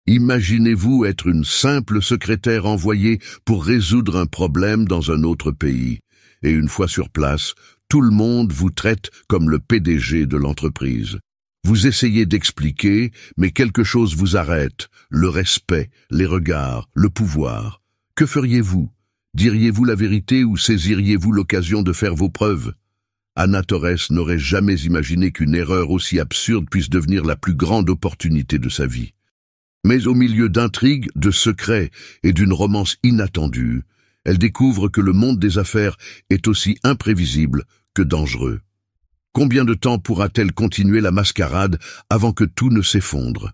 Imaginez-vous être une simple secrétaire envoyée pour résoudre un problème dans un autre pays. Et une fois sur place, tout le monde vous traite comme le PDG de l'entreprise. Vous essayez d'expliquer, mais quelque chose vous arrête, le respect, les regards, le pouvoir. Que feriez-vous? Diriez-vous la vérité ou saisiriez-vous l'occasion de faire vos preuves? Ana Torres n'aurait jamais imaginé qu'une erreur aussi absurde puisse devenir la plus grande opportunité de sa vie. Mais au milieu d'intrigues, de secrets et d'une romance inattendue, elle découvre que le monde des affaires est aussi imprévisible que dangereux. Combien de temps pourra-t-elle continuer la mascarade avant que tout ne s'effondre?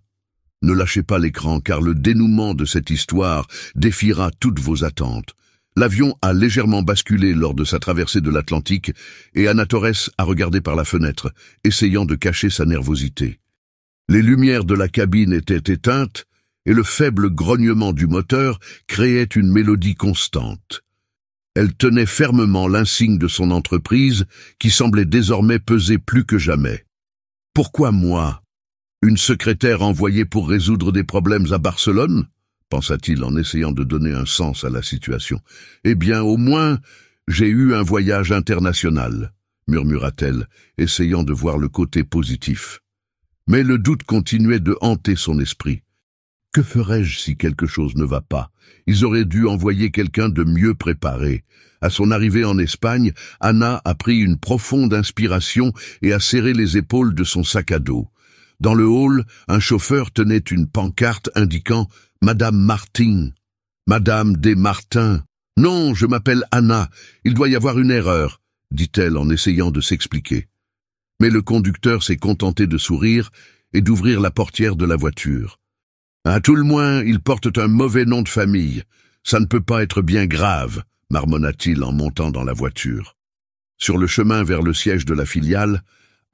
Ne lâchez pas l'écran car le dénouement de cette histoire défiera toutes vos attentes. L'avion a légèrement basculé lors de sa traversée de l'Atlantique et Ana Torres a regardé par la fenêtre, essayant de cacher sa nervosité. Les lumières de la cabine étaient éteintes et le faible grognement du moteur créait une mélodie constante. Elle tenait fermement l'insigne de son entreprise qui semblait désormais peser plus que jamais. « Pourquoi moi? Une secrétaire envoyée pour résoudre des problèmes à Barcelone ?» pensa-t-il en essayant de donner un sens à la situation. « Eh bien, au moins, j'ai eu un voyage international, » murmura-t-elle, essayant de voir le côté positif. Mais le doute continuait de hanter son esprit. Que ferais-je si quelque chose ne va pas? Ils auraient dû envoyer quelqu'un de mieux préparé. À son arrivée en Espagne, Ana a pris une profonde inspiration et a serré les épaules de son sac à dos. Dans le hall, un chauffeur tenait une pancarte indiquant « Madame Martin »,« Madame Desmartins ». « Non, je m'appelle Ana, il doit y avoir une erreur », dit-elle en essayant de s'expliquer. Mais le conducteur s'est contenté de sourire et d'ouvrir la portière de la voiture. « À tout le moins, ils portent un mauvais nom de famille. Ça ne peut pas être bien grave », marmonna-t-il en montant dans la voiture. Sur le chemin vers le siège de la filiale,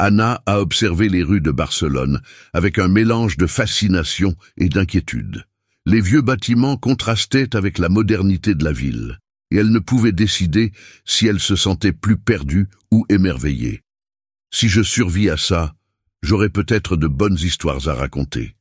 Ana a observé les rues de Barcelone avec un mélange de fascination et d'inquiétude. Les vieux bâtiments contrastaient avec la modernité de la ville, et elle ne pouvait décider si elle se sentait plus perdue ou émerveillée. Si je survis à ça, j'aurais peut-être de bonnes histoires à raconter.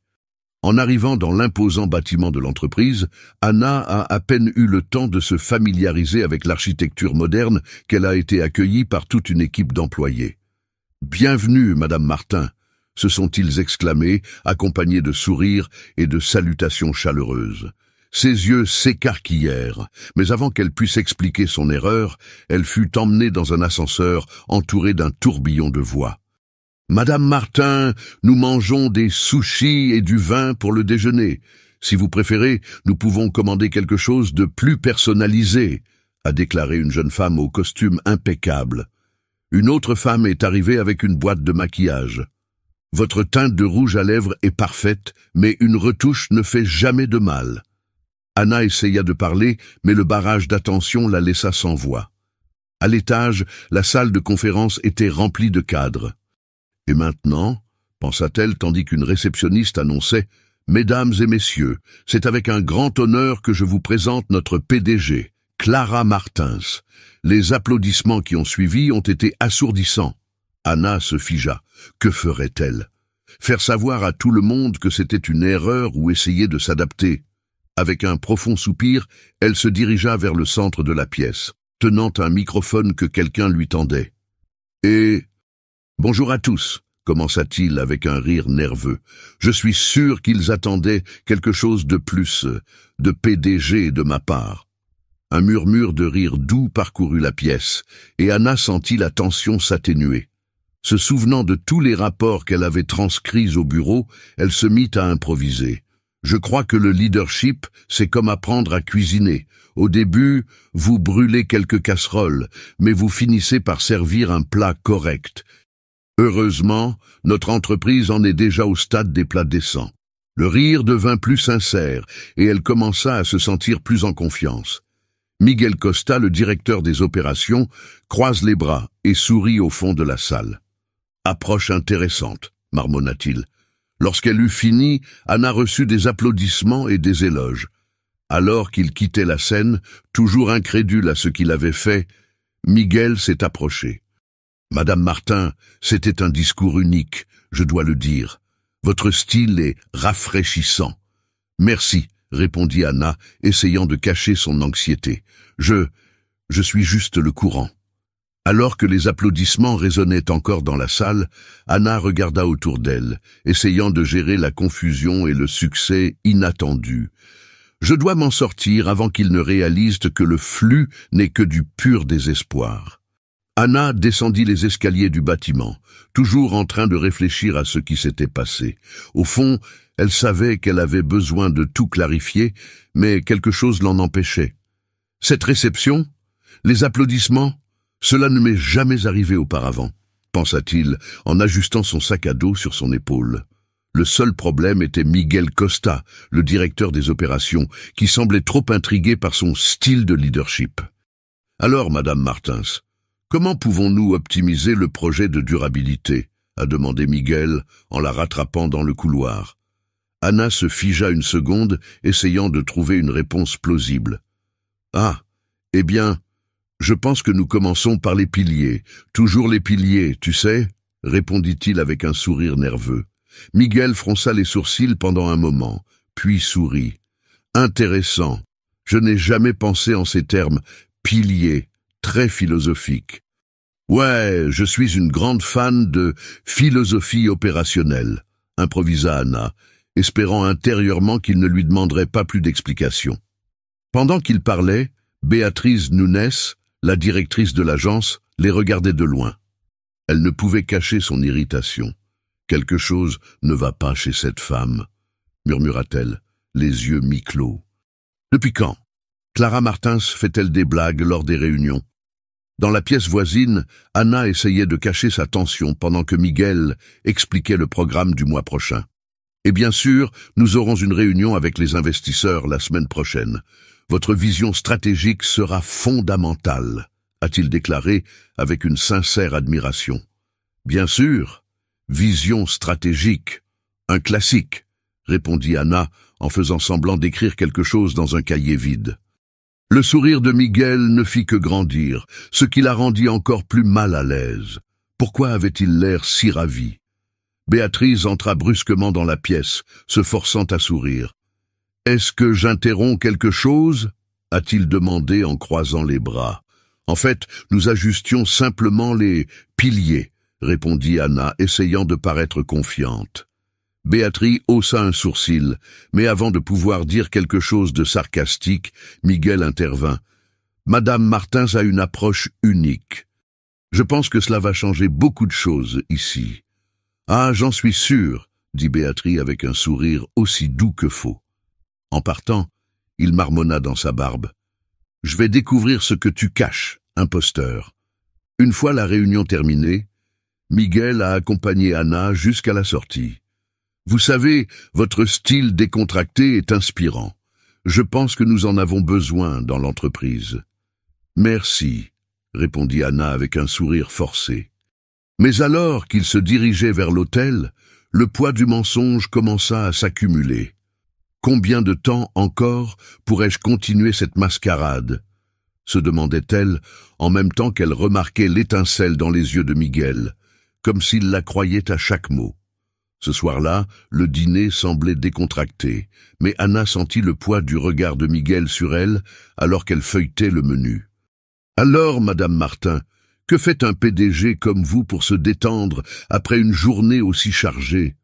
En arrivant dans l'imposant bâtiment de l'entreprise, Ana a à peine eu le temps de se familiariser avec l'architecture moderne qu'elle a été accueillie par toute une équipe d'employés. « Bienvenue, Madame Martin !» se sont-ils exclamés, accompagnés de sourires et de salutations chaleureuses. Ses yeux s'écarquillèrent, mais avant qu'elle puisse expliquer son erreur, elle fut emmenée dans un ascenseur entouré d'un tourbillon de voix. « Madame Martin, nous mangeons des sushis et du vin pour le déjeuner. Si vous préférez, nous pouvons commander quelque chose de plus personnalisé, » a déclaré une jeune femme au costume impeccable. Une autre femme est arrivée avec une boîte de maquillage. « Votre teinte de rouge à lèvres est parfaite, mais une retouche ne fait jamais de mal. » Ana essaya de parler, mais le barrage d'attention la laissa sans voix. À l'étage, la salle de conférence était remplie de cadres. « Et maintenant, pensa-t-elle tandis qu'une réceptionniste annonçait « Mesdames et messieurs, c'est avec un grand honneur que je vous présente notre PDG, Clara Martins. » Les applaudissements qui ont suivi ont été assourdissants. Ana se figea. Que ferait-elle? Faire savoir à tout le monde que c'était une erreur ou essayer de s'adapter? Avec un profond soupir, elle se dirigea vers le centre de la pièce, tenant un microphone que quelqu'un lui tendait. « Et... bonjour à tous !» commença-t-il avec un rire nerveux. « Je suis sûr qu'ils attendaient quelque chose de plus, de PDG de ma part. » Un murmure de rire doux parcourut la pièce, et Ana sentit la tension s'atténuer. Se souvenant de tous les rapports qu'elle avait transcrits au bureau, elle se mit à improviser. « Je crois que le leadership, c'est comme apprendre à cuisiner. Au début, vous brûlez quelques casseroles, mais vous finissez par servir un plat correct. Heureusement, notre entreprise en est déjà au stade des plats décents. » Le rire devint plus sincère, et elle commença à se sentir plus en confiance. Miguel Costa, le directeur des opérations, croise les bras et sourit au fond de la salle. « Approche intéressante », marmonna-t-il. Lorsqu'elle eut fini, Ana reçut des applaudissements et des éloges. Alors qu'il quittait la scène, toujours incrédule à ce qu'il avait fait, Miguel s'est approché. « Madame Martin, c'était un discours unique, je dois le dire. Votre style est rafraîchissant. Merci, répondit Anna, essayant de cacher son anxiété. Je suis juste le courant. Alors que les applaudissements résonnaient encore dans la salle, Anna regarda autour d'elle, essayant de gérer la confusion et le succès inattendu. Je dois m'en sortir avant qu'il ne réalise que le flux n'est que du pur désespoir. Anna descendit les escaliers du bâtiment, toujours en train de réfléchir à ce qui s'était passé. Au fond, elle savait qu'elle avait besoin de tout clarifier, mais quelque chose l'en empêchait. Cette réception, les applaudissements, cela ne m'est jamais arrivé auparavant, pensa-t-il en ajustant son sac à dos sur son épaule. Le seul problème était Miguel Costa, le directeur des opérations, qui semblait trop intrigué par son style de leadership. Alors, Madame Martins, comment pouvons-nous optimiser le projet de durabilité? A demandé Miguel en la rattrapant dans le couloir. Anna se figea une seconde, essayant de trouver une réponse plausible. Ah, eh bien, je pense que nous commençons par les piliers. Toujours les piliers, tu sais, répondit-il avec un sourire nerveux. Miguel fronça les sourcils pendant un moment, puis sourit. Intéressant. Je n'ai jamais pensé en ces termes. Piliers, très philosophiques. Ouais, je suis une grande fan de philosophie opérationnelle, improvisa Anna, espérant intérieurement qu'il ne lui demanderait pas plus d'explications. Pendant qu'il parlait, Béatrice Nunes, la directrice de l'agence, les regardait de loin. Elle ne pouvait cacher son irritation. Quelque chose ne va pas chez cette femme, murmura-t-elle, les yeux mi-clos. Depuis quand Clara Martins fait-elle des blagues lors des réunions? Dans la pièce voisine, Anna essayait de cacher sa tension pendant que Miguel expliquait le programme du mois prochain. Et bien sûr, nous aurons une réunion avec les investisseurs la semaine prochaine. Votre vision stratégique sera fondamentale, a-t-il déclaré avec une sincère admiration. Bien sûr, vision stratégique, un classique, répondit Anna en faisant semblant d'écrire quelque chose dans un cahier vide. Le sourire de Miguel ne fit que grandir, ce qui la rendit encore plus mal à l'aise. Pourquoi avait-il l'air si ravi? Béatrice entra brusquement dans la pièce, se forçant à sourire. « Est-ce que j'interromps quelque chose ?» a-t-il demandé en croisant les bras. « En fait, nous ajustions simplement les piliers, » répondit Anna, essayant de paraître confiante. Béatrice haussa un sourcil, mais avant de pouvoir dire quelque chose de sarcastique, Miguel intervint. « Madame Martins a une approche unique. Je pense que cela va changer beaucoup de choses ici. »« Ah, j'en suis sûr, » dit Béatrice avec un sourire aussi doux que faux. En partant, il marmonna dans sa barbe. « Je vais découvrir ce que tu caches, imposteur. » Une fois la réunion terminée, Miguel a accompagné Anna jusqu'à la sortie. « Vous savez, votre style décontracté est inspirant. Je pense que nous en avons besoin dans l'entreprise. »« Merci, » répondit Anna avec un sourire forcé. Mais alors qu'il se dirigeait vers l'hôtel, le poids du mensonge commença à s'accumuler. Combien de temps encore pourrais-je continuer cette mascarade? Se demandait-elle, en même temps qu'elle remarquait l'étincelle dans les yeux de Miguel, comme s'il la croyait à chaque mot. Ce soir-là, le dîner semblait décontracté, mais Anna sentit le poids du regard de Miguel sur elle alors qu'elle feuilletait le menu. « Alors, Madame Martin, que fait un PDG comme vous pour se détendre après une journée aussi chargée ?»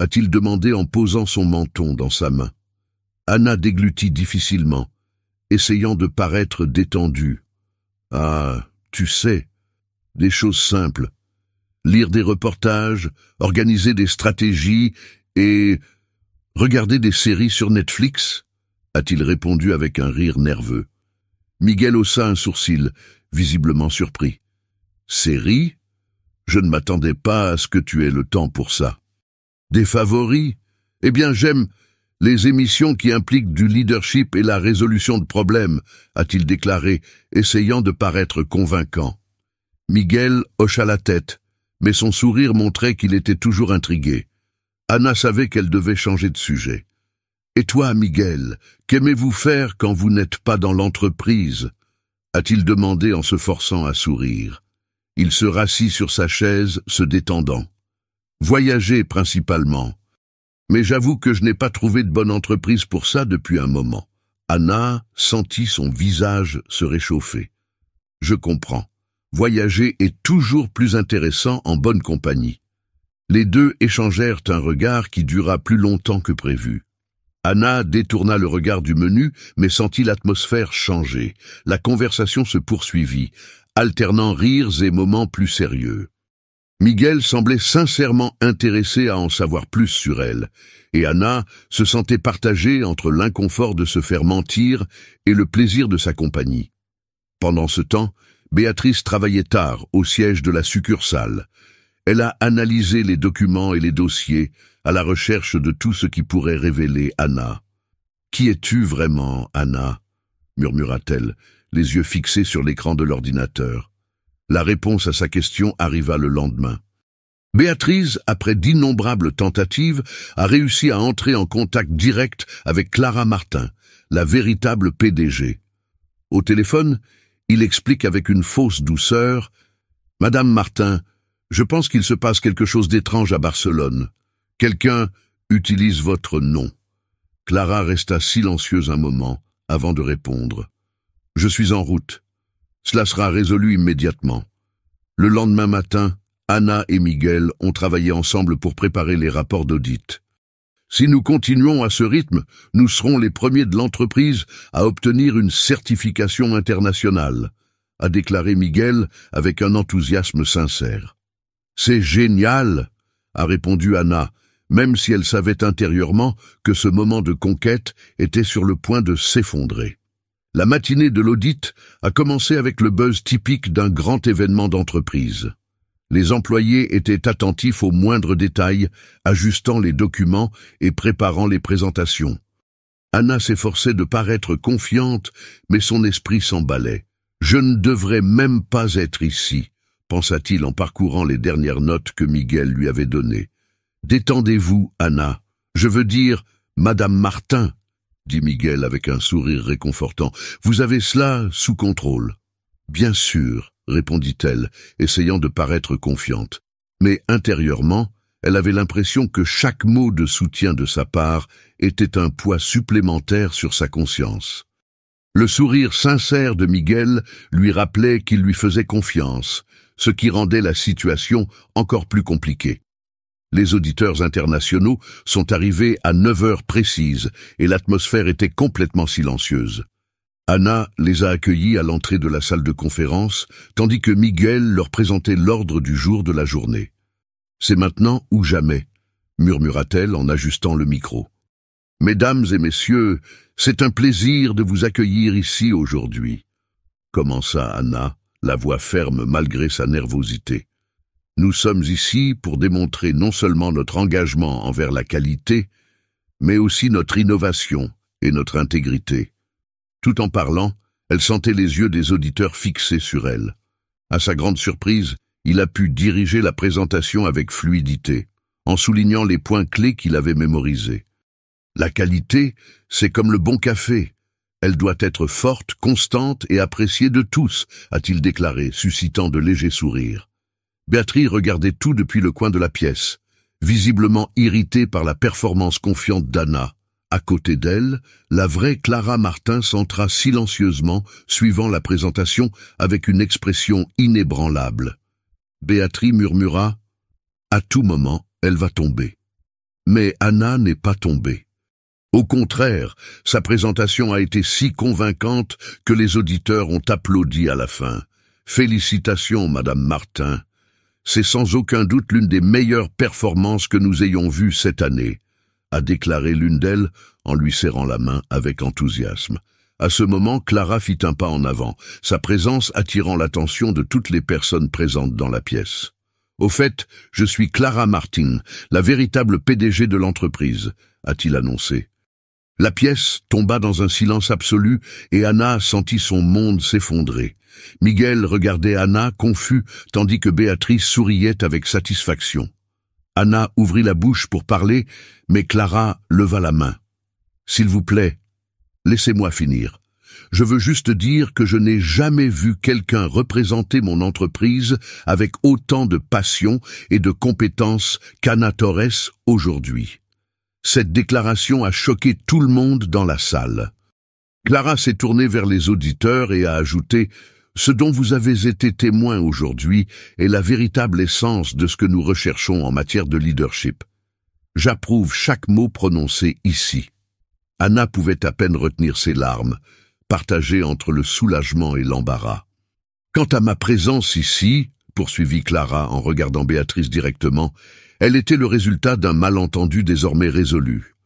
a-t-il demandé en posant son menton dans sa main. Anna déglutit difficilement, essayant de paraître détendue. « Ah, tu sais, des choses simples. Lire des reportages, organiser des stratégies et regarder des séries sur Netflix ?» a-t-il répondu avec un rire nerveux. Miguel haussa un sourcil, visiblement surpris. « Séries ? Je ne m'attendais pas à ce que tu aies le temps pour ça. »« Des favoris ? Eh bien, j'aime les émissions qui impliquent du leadership et la résolution de problèmes, » a-t-il déclaré, essayant de paraître convaincant. Miguel hocha la tête, mais son sourire montrait qu'il était toujours intrigué. Anna savait qu'elle devait changer de sujet. « Et toi, Miguel, qu'aimez-vous faire quand vous n'êtes pas dans l'entreprise ?» a-t-il demandé en se forçant à sourire. Il se rassit sur sa chaise, se détendant. « Voyager principalement. Mais j'avoue que je n'ai pas trouvé de bonne entreprise pour ça depuis un moment. Anna sentit son visage se réchauffer. Je comprends. Voyager est toujours plus intéressant en bonne compagnie. Les deux échangèrent un regard qui dura plus longtemps que prévu. Anna détourna le regard du menu, mais sentit l'atmosphère changer. La conversation se poursuivit, alternant rires et moments plus sérieux. Miguel semblait sincèrement intéressé à en savoir plus sur elle, et Anna se sentait partagée entre l'inconfort de se faire mentir et le plaisir de sa compagnie. Pendant ce temps, Béatrice travaillait tard au siège de la succursale. Elle a analysé les documents et les dossiers à la recherche de tout ce qui pourrait révéler Anna. « Qui es-tu vraiment, Anna ?» murmura-t-elle, les yeux fixés sur l'écran de l'ordinateur. La réponse à sa question arriva le lendemain. Béatrice, après d'innombrables tentatives, a réussi à entrer en contact direct avec Clara Martin, la véritable PDG. Au téléphone, il explique avec une fausse douceur « Madame Martin, je pense qu'il se passe quelque chose d'étrange à Barcelone. Quelqu'un utilise votre nom. » Clara resta silencieuse un moment avant de répondre. « Je suis en route. Cela sera résolu immédiatement. » Le lendemain matin, Anna et Miguel ont travaillé ensemble pour préparer les rapports d'audit. « Si nous continuons à ce rythme, nous serons les premiers de l'entreprise à obtenir une certification internationale, » a déclaré Miguel avec un enthousiasme sincère. « C'est génial !» a répondu Anna, même si elle savait intérieurement que ce moment de conquête était sur le point de s'effondrer. La matinée de l'audit a commencé avec le buzz typique d'un grand événement d'entreprise. Les employés étaient attentifs aux moindres détails, ajustant les documents et préparant les présentations. Anna s'efforçait de paraître confiante, mais son esprit s'emballait. « Je ne devrais même pas être ici », pensa-t-il en parcourant les dernières notes que Miguel lui avait données. « Détendez-vous, Anna. Je veux dire, Madame Martin, » dit Miguel avec un sourire réconfortant. « Vous avez cela sous contrôle. »« Bien sûr, » répondit-elle, essayant de paraître confiante. Mais intérieurement, elle avait l'impression que chaque mot de soutien de sa part était un poids supplémentaire sur sa conscience. Le sourire sincère de Miguel lui rappelait qu'il lui faisait confiance, ce qui rendait la situation encore plus compliquée. Les auditeurs internationaux sont arrivés à 9 heures précises et l'atmosphère était complètement silencieuse. Anna les a accueillis à l'entrée de la salle de conférence, tandis que Miguel leur présentait l'ordre du jour de la journée. « C'est maintenant ou jamais », murmura-t-elle en ajustant le micro. « Mesdames et messieurs, c'est un plaisir de vous accueillir ici aujourd'hui », commença Anna, la voix ferme malgré sa nervosité. « Nous sommes ici pour démontrer non seulement notre engagement envers la qualité, mais aussi notre innovation et notre intégrité. » Tout en parlant, elle sentait les yeux des auditeurs fixés sur elle. À sa grande surprise, il a pu diriger la présentation avec fluidité, en soulignant les points clés qu'il avait mémorisés. « La qualité, c'est comme le bon café. Elle doit être forte, constante et appréciée de tous, » a-t-il déclaré, suscitant de légers sourires. Béatrice regardait tout depuis le coin de la pièce, visiblement irritée par la performance confiante d'Anna. À côté d'elle, la vraie Clara Martin s'entra silencieusement, suivant la présentation avec une expression inébranlable. Béatrice murmura « À tout moment, elle va tomber. » Mais Anna n'est pas tombée. Au contraire, sa présentation a été si convaincante que les auditeurs ont applaudi à la fin. « Félicitations, Madame Martin. C'est sans aucun doute l'une des meilleures performances que nous ayons vues cette année, » a déclaré l'une d'elles en lui serrant la main avec enthousiasme. À ce moment, Clara fit un pas en avant, sa présence attirant l'attention de toutes les personnes présentes dans la pièce. « Au fait, je suis Clara Martin, la véritable PDG de l'entreprise », a-t-il annoncé. La pièce tomba dans un silence absolu et Anna sentit son monde s'effondrer. Miguel regardait Anna, confus, tandis que Béatrice souriait avec satisfaction. Anna ouvrit la bouche pour parler, mais Clara leva la main. « S'il vous plaît, laissez-moi finir. Je veux juste dire que je n'ai jamais vu quelqu'un représenter mon entreprise avec autant de passion et de compétence qu'Anna Torres aujourd'hui. Cette déclaration a choqué tout le monde dans la salle. Clara s'est tournée vers les auditeurs et a ajouté « Ce dont vous avez été témoin aujourd'hui est la véritable essence de ce que nous recherchons en matière de leadership. J'approuve chaque mot prononcé ici. » Anna pouvait à peine retenir ses larmes, partagées entre le soulagement et l'embarras. « Quant à ma présence ici, » poursuivit Clara en regardant Béatrice directement, elle était le résultat d'un malentendu désormais résolu.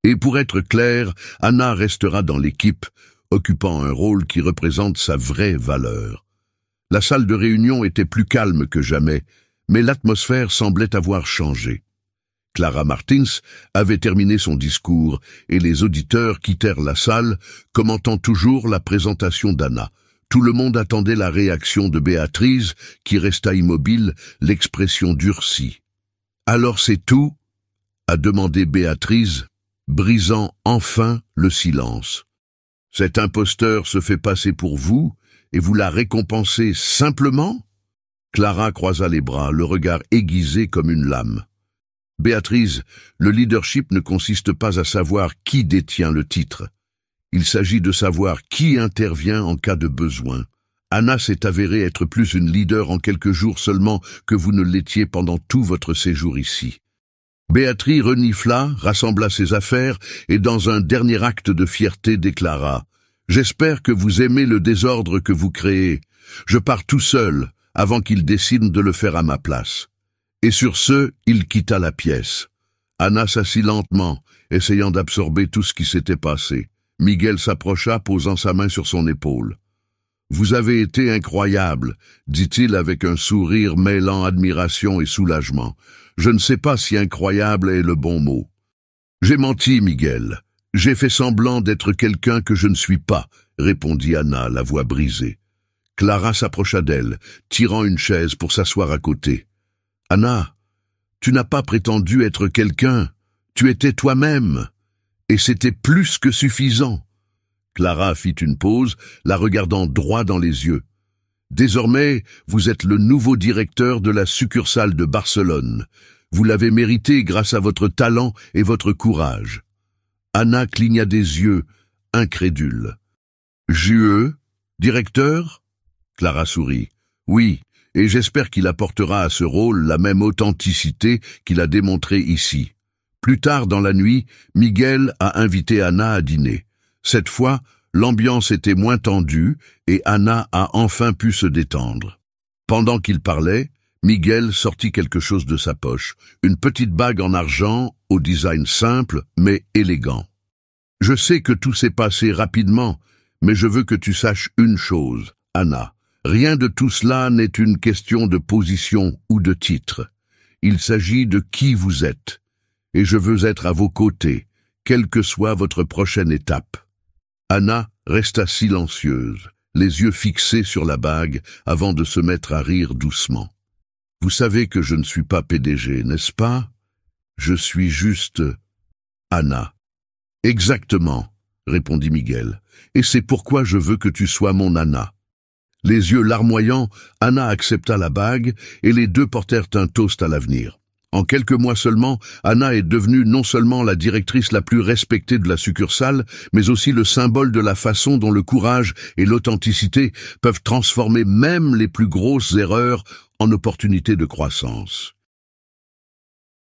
Et pour être clair, Anna restera dans l'équipe, occupant un rôle qui représente sa vraie valeur. La salle de réunion était plus calme que jamais, mais l'atmosphère semblait avoir changé. Clara Martins avait terminé son discours et les auditeurs quittèrent la salle, commentant toujours la présentation d'Anna. Tout le monde attendait la réaction de Béatrice, qui resta immobile, l'expression durcie. « Alors c'est tout ?» a demandé Béatrice, brisant enfin le silence. « Cet imposteur se fait passer pour vous, et vous la récompensez simplement ?» Clara croisa les bras, le regard aiguisé comme une lame. « Béatrice, le leadership ne consiste pas à savoir qui détient le titre. Il s'agit de savoir qui intervient en cas de besoin. Anna s'est avérée être plus une leader en quelques jours seulement que vous ne l'étiez pendant tout votre séjour ici. » Béatrice renifla, rassembla ses affaires et dans un dernier acte de fierté déclara « J'espère que vous aimez le désordre que vous créez. Je pars tout seul, avant qu'il décide de le faire à ma place. » Et sur ce, il quitta la pièce. Anna s'assit lentement, essayant d'absorber tout ce qui s'était passé. Miguel s'approcha, posant sa main sur son épaule. « Vous avez été incroyable, » dit-il avec un sourire mêlant admiration et soulagement. « Je ne sais pas si incroyable est le bon mot. »« J'ai menti, Miguel. J'ai fait semblant d'être quelqu'un que je ne suis pas, » répondit Anna, la voix brisée. Clara s'approcha d'elle, tirant une chaise pour s'asseoir à côté. « Anna, tu n'as pas prétendu être quelqu'un, tu étais toi-même, et c'était plus que suffisant. » Clara fit une pause, la regardant droit dans les yeux. « Désormais, vous êtes le nouveau directeur de la succursale de Barcelone. Vous l'avez mérité grâce à votre talent et votre courage. » Anna cligna des yeux, incrédule. « JE, directeur ?» Clara sourit. « Oui, et j'espère qu'il apportera à ce rôle la même authenticité qu'il a démontré ici. » Plus tard dans la nuit, Miguel a invité Anna à dîner. Cette fois, l'ambiance était moins tendue et Anna a enfin pu se détendre. Pendant qu'il parlait, Miguel sortit quelque chose de sa poche, une petite bague en argent au design simple mais élégant. « Je sais que tout s'est passé rapidement, mais je veux que tu saches une chose, Anna. Rien de tout cela n'est une question de position ou de titre. Il s'agit de qui vous êtes. Et je veux être à vos côtés, quelle que soit votre prochaine étape. » Anna resta silencieuse, les yeux fixés sur la bague, avant de se mettre à rire doucement. « Vous savez que je ne suis pas PDG, n'est-ce pas? Je suis juste Anna. »« Exactement, » répondit Miguel, « et c'est pourquoi je veux que tu sois mon Anna. » Les yeux larmoyants, Anna accepta la bague et les deux portèrent un toast à l'avenir. En quelques mois seulement, Anna est devenue non seulement la directrice la plus respectée de la succursale, mais aussi le symbole de la façon dont le courage et l'authenticité peuvent transformer même les plus grosses erreurs en opportunités de croissance.